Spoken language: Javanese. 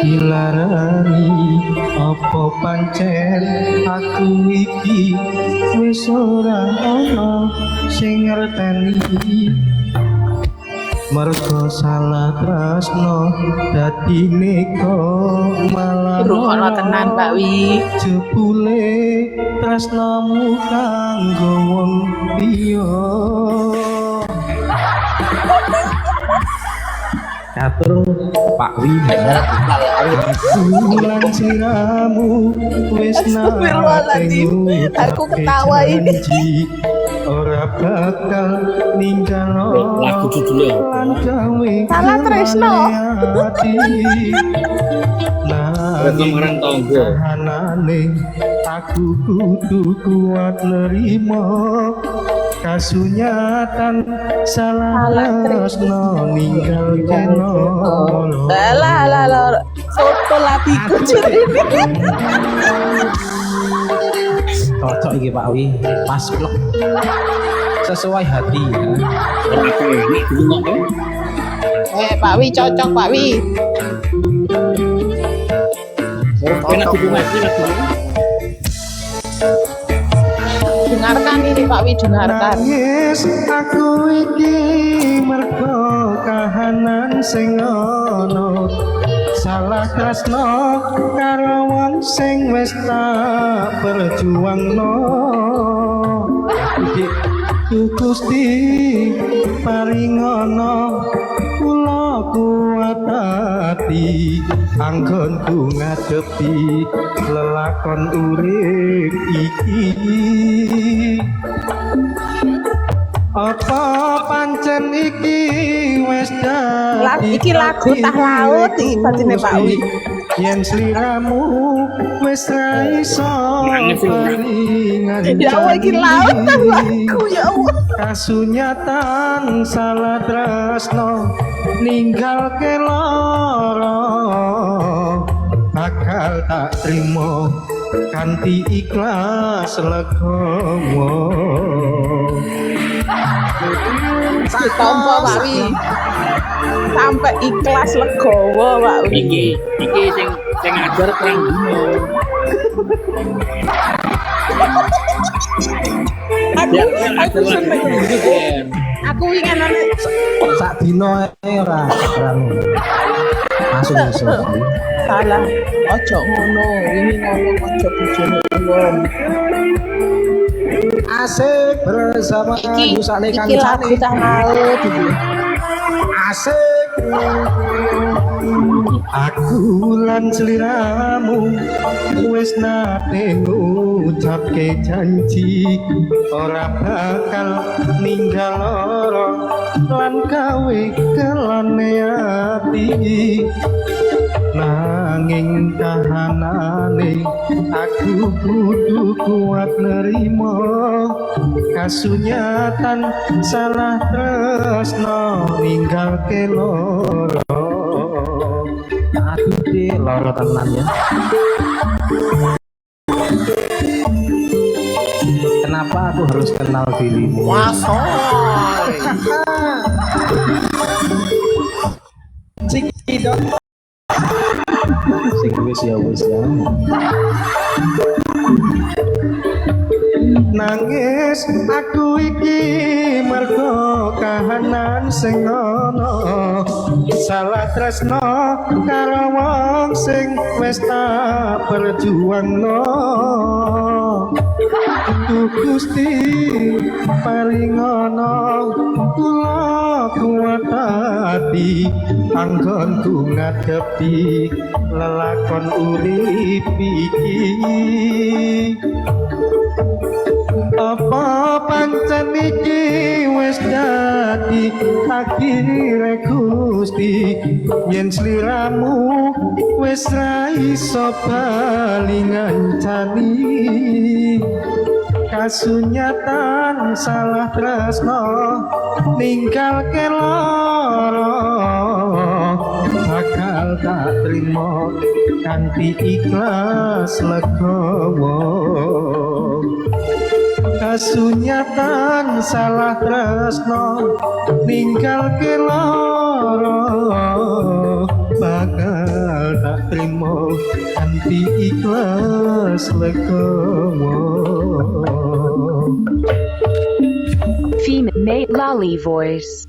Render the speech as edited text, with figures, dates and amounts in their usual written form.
Dilarani apa pancen aku iki wis ora ana sing ngerteni mergo salah tresno dadine kok malah Rungokno tenan Mbak Wi. jebule tresnomu kanggo wong liya Catur Pak Wi bener. bulan siramu wis Astagfirullahaladzim, aku ketawa ini. ora bakal ninggal lagu judulnya Salah tresno. Kemarin tonggo Hanane aku kudu kuat nerima kasunyatan salah tresno ninggal kena Lah soto latiku ini. Cocok iki Pak Wi, pas blok. Sesuai hati ya. Pak Wi cocok Pak Wi. enak hubungannya Dengarkan ini Pak Wi, dengarkan. Nangis aku iki mergo kahanan sing ana salah tresno karo wong sing wis tak perjuangno Gusti paringono kula kuat ati anggonku ngadepi lelakon urip iki apa pancen iki wis dadi Iki lagu tah laut iki batine Pak Wi. yen sliramu wis ra iso paringan Ya Allah iki laut tah lagu ya Allah. kasunyatan salah tresno ninggal ke lara bakal tak trimo kanthi ikhlas legowo Ditompo Pak Wi. Sampai ikhlas legowo Pak Wi. iki sing ngajar terang dino Aku seneng. Aku ingin nonton. Sak dino ora masuk iso. Salah. Ojo ngono. Ini ngomong ojo bojone wong. Asik bersama Yusane Iki lagu tah laut iki. Asik. aku lan sliramu wis nate ngucapke janji ora bakal ninggal lara lan gawe kelane ati nanging kahanane aku kudu kuat nerima kasunyatan salah tresno ninggal ke loro Aduh deh, loro tenan ya. Kenapa aku harus kenal dirimu? Wasoy. Cikidot. Sing wis ya. Nangis aku iki mergo kahanan sing ana salah tresno karo wong sing wis tak perjuangno Gusti paringono kula kuat ati anggonku ngadepi lelakon urip iki apa pancen iki wis dadi takdire Gusti yen sliramu wis ra iso bali ngancani kasunyatan salah tresno ninggal ke lara bakal tak trimo kanthi ikhlas legowo Kasunyatan salah tresno ninggal ke loro bakal tak trimo kanthi ikhlas legowo. Female Lolly voice.